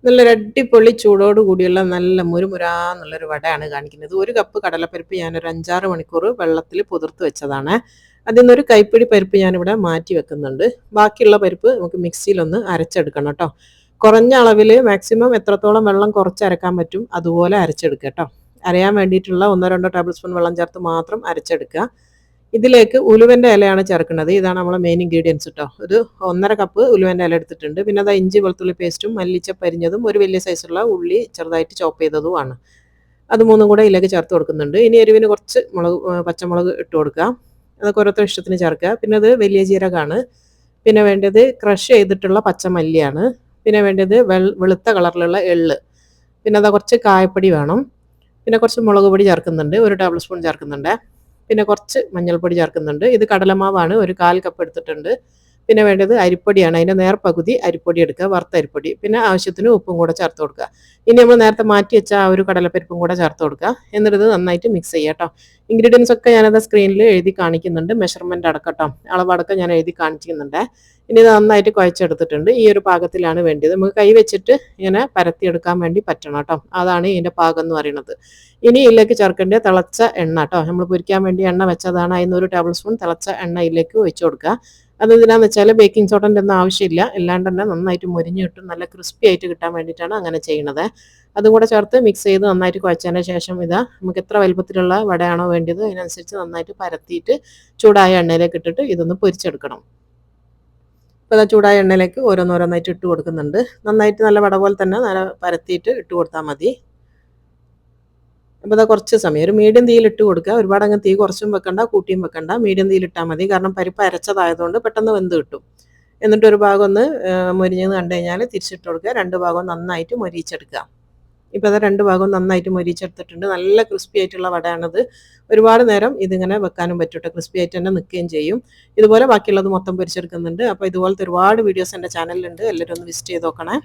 നല്ലൊരു അടിപൊളി ചൂടോട് കൂടിയുള്ള നല്ല മുരുമുരാന്നുള്ളൊരു വടയാണ് കാണിക്കുന്നത്. 1 കപ്പ് കടലപ്പരിപ്പ് ഞാനൊരു 5-6 മണിക്കൂർ വെള്ളത്തിൽ പുതിർത്ത് വെച്ചതാണ്. അതിൽ നിന്നൊരു കൈപ്പിടി പരിപ്പ് ഞാനിവിടെ മാറ്റി വെക്കുന്നുണ്ട്. ബാക്കിയുള്ള പരിപ്പ് നമുക്ക് മിക്സിയിലൊന്ന് അരച്ചെടുക്കണം കേട്ടോ. കുറഞ്ഞ അളവിൽ മാക്സിമം എത്രത്തോളം വെള്ളം കുറച്ചരക്കാൻ പറ്റും അതുപോലെ അരച്ചെടുക്കുക കേട്ടോ. അരയാൻ വേണ്ടിയിട്ടുള്ള 1-2 ടേബിൾ സ്പൂൺ വെള്ളം ചേർത്ത് മാത്രം അരച്ചെടുക്കുക. ഇതിലേക്ക് ഉലുവൻ്റെ ഇലയാണ് ചേർക്കുന്നത്. ഇതാണ് നമ്മളെ മെയിൻ ഇൻഗ്രീഡിയൻസ് കേട്ടോ. ഒരു 1.5 കപ്പ് ഉലുവൻ്റെ ഇല എടുത്തിട്ടുണ്ട്. പിന്നെ അത് ഇഞ്ചി വെളുത്തുള്ളി പേസ്റ്റും മല്ലിച്ചപ്പ് അരിഞ്ഞതും ഒരു വലിയ സൈസുള്ള ഉള്ളി ചെറുതായിട്ട് ചോപ്പ് ചെയ്തതുമാണ്. അത് മൂന്നും കൂടെ ഇതിലേക്ക് ചേർത്ത് കൊടുക്കുന്നുണ്ട്. ഇനി എരിവിന് കുറച്ച് പച്ചമുളക് ഇട്ട് കൊടുക്കുക. അതൊക്കെ ഓരോരുത്തർ ഇഷ്ടത്തിന് ചേർക്കുക. പിന്നെ അത് വലിയ ജീരകമാണ്. പിന്നെ വേണ്ടത് ക്രഷ് ചെയ്തിട്ടുള്ള പച്ചമല്ലിയാണ്. പിന്നെ വേണ്ടത് വെളുത്ത കളറിലുള്ള എള്ള്. പിന്നെ അതാ കുറച്ച് കായപ്പൊടി വേണം. പിന്നെ കുറച്ച് മുളക് പൊടി ചേർക്കുന്നുണ്ട്, 1 ടേബിൾ സ്പൂൺ ചേർക്കുന്നുണ്ട്. പിന്നെ കുറച്ച് മഞ്ഞൾപ്പൊടി ചേർക്കുന്നുണ്ട്. ഇത് കടലമാവാണ്, ഒരു 1/4 കപ്പ് എടുത്തിട്ടുണ്ട്. പിന്നെ വേണ്ടത് അരിപ്പൊടിയാണ്. അതിൻ്റെ നേർപകുതി അരിപ്പൊടി എടുക്കുക, വറുത്ത അരിപ്പൊടി. പിന്നെ ആവശ്യത്തിന് ഉപ്പും കൂടെ ചേർത്ത് കൊടുക്കുക. ഇനി നമ്മൾ നേരത്തെ മാറ്റി വെച്ച ആ ഒരു കടലപ്പരിപ്പും കൂടെ ചേർത്ത് കൊടുക്കുക. എന്നിട്ട് ഇത് നന്നായിട്ട് മിക്സ് ചെയ്യുക കേട്ടോ. ഇൻഗ്രീഡിയൻസ് ഒക്കെ ഞാനത് സ്ക്രീനിൽ എഴുതി കാണിക്കുന്നുണ്ട്. മെഷർമെൻറ്റ് അടക്കം കേട്ടോ, അളവടക്കം ഞാൻ എഴുതി കാണിക്കുന്നുണ്ട്. ഇനി ഇത് നന്നായിട്ട് കുഴച്ചെടുത്തിട്ടുണ്ട്. ഈ ഒരു പാകത്തിലാണ് വേണ്ടത്. നമുക്ക് കൈ വെച്ചിട്ട് ഇങ്ങനെ പരത്തിയെടുക്കാൻ വേണ്ടി പറ്റണം കേട്ടോ. അതാണ് ഇതിൻ്റെ പാകം എന്ന് പറയുന്നത്. ഇനി ഇതിലേക്ക് ചേർക്കേണ്ട തിളച്ച എണ്ണ കേട്ടോ. നമ്മൾ പൊരിക്കാൻ വേണ്ടി എണ്ണ വെച്ചതാണ്. അതിന് 1 ടേബിൾ സ്പൂൺ തിളച്ച എണ്ണ ഇതിലേക്ക് ഒഴിച്ചു കൊടുക്കുക. അതെന്തിനാന്ന് വെച്ചാൽ ബേക്കിംഗ് സോഡൻ്റെ ഒന്നും ആവശ്യമില്ല. അല്ലാണ്ട് തന്നെ നന്നായിട്ട് മൊരിഞ്ഞ് കിട്ടും, നല്ല ക്രിസ്പി ആയിട്ട് കിട്ടാൻ വേണ്ടിയിട്ടാണ് അങ്ങനെ ചെയ്യുന്നത്. അതും കൂടെ ചേർത്ത് മിക്സ് ചെയ്ത് നന്നായിട്ട് കുഴച്ചതിന് ശേഷം ഇതാ നമുക്ക് എത്ര വലുപ്പത്തിലുള്ള വടയാണോ വേണ്ടത് അതിനനുസരിച്ച് നന്നായിട്ട് പരത്തിയിട്ട് ചൂടായ എണ്ണയിലേക്ക് ഇട്ടിട്ട് ഇതൊന്ന് പൊരിച്ചെടുക്കണം. അപ്പോൾ അതാ ചൂടായ എണ്ണയിലേക്ക് ഓരോന്നോരോന്നായിട്ട് ഇട്ട് കൊടുക്കുന്നുണ്ട്. നന്നായിട്ട് നല്ല വട പോലെ തന്നെ നല്ല പരത്തിയിട്ട് ഇട്ട് കൊടുത്താൽ മതി. അപ്പോൾ അതാ കുറച്ച് സമയം ഒരു മീഡിയം തീയിൽ ഇട്ട് കൊടുക്കുക. ഒരുപാട് അങ്ങ് തീ കുറച്ചും വെക്കണ്ട കൂട്ടിയും വെക്കണ്ട, മീഡിയം തീയിൽ ഇട്ടാൽ മതി. കാരണം പരിപ്പ് അരച്ചതായതുകൊണ്ട് പെട്ടെന്ന് വെന്ത് കിട്ടും. എന്നിട്ട് ഒരു ഭാഗം ഒന്ന് മൊരിഞ്ഞെന്ന് കണ്ടു കഴിഞ്ഞാൽ തിരിച്ചിട്ട് കൊടുക്കുക. 2 ഭാഗവും നന്നായിട്ട് മൊരിയിച്ചെടുക്കുക. ഇപ്പോൾ അത് 2 ഭാഗവും നന്നായിട്ട് മൊരിയിച്ചെടുത്തിട്ടുണ്ട്. നല്ല ക്രിസ്പി ആയിട്ടുള്ള വടയാണിത്. ഒരുപാട് നേരം ഇതിങ്ങനെ വെക്കാനും പറ്റും കേട്ടോ. ക്രിസ്പി ആയിട്ട് തന്നെ നിൽക്കുകയും ചെയ്യും. ഇതുപോലെ ബാക്കിയുള്ളത് മൊത്തം പൊരിച്ചെടുക്കുന്നുണ്ട്. അപ്പോൾ ഇതുപോലത്തെ ഒരുപാട് വീഡിയോസ് എൻ്റെ ചാനലിലുണ്ട്. എല്ലാവരും ഒന്ന് വിസിറ്റ് ചെയ്ത് നോക്കണേ.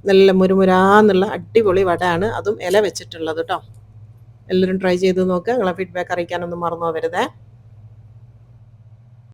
നല്ല മുരുമുരാന്നുള്ള അടിപൊളി വടയാണ്, അതും ഇല വെച്ചിട്ടുള്ളത് കേട്ടോ. എല്ലാവരും ട്രൈ ചെയ്ത് നോക്കുക. നിങ്ങളെ ഫീഡ്ബാക്ക് അറിയിക്കാനൊന്നും മറന്നു പോകരുതേ.